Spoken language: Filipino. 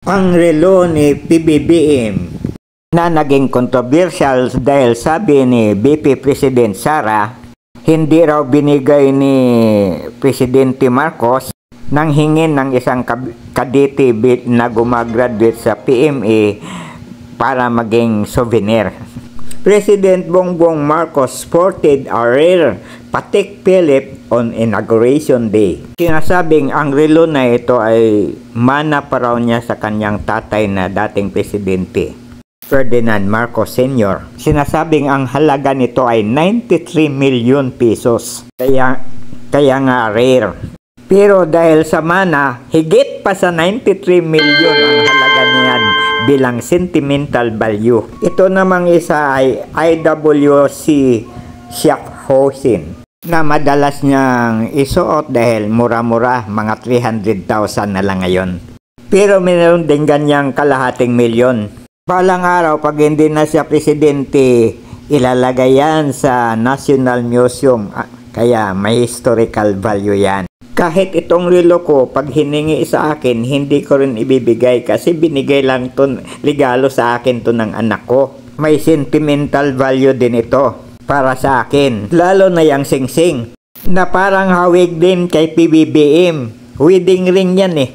Ang relo ni PBBM na naging controversial dahil sabi ni VP President Sara, hindi raw binigay ni Presidente Marcos nang hingin ng isang kadete na gumagraduate sa PMA para maging souvenir. President Bongbong Marcos sported a rare Patek Philippe on Inauguration Day. Sinasabing ang relo na ito ay mana pa raw niya sa kanyang tatay na dating presidente, Ferdinand Marcos Sr. Sinasabing ang halaga nito ay 93 million pesos. Kaya nga rare. Pero dahil sa mana, higit pa sa 93 million ang halaga niyan bilang sentimental value. Ito namang isa ay IWC Schaffhausen na madalas niyang isuot dahil mura-mura, mga 300,000 na lang ngayon. Pero mayroon din ganyang kalahating milyon. Balang araw, pag hindi na siya presidente, ilalagay yan sa National Museum. Kaya may historical value yan. Kahit itong relo ko, pag hiningi sa akin, hindi ko rin ibibigay kasi binigay lang to, regalo sa akin to ng anak ko. May sentimental value din ito para sa akin. Lalo na yung singsing na parang hawig din kay PBBM. Wedding ring yan eh.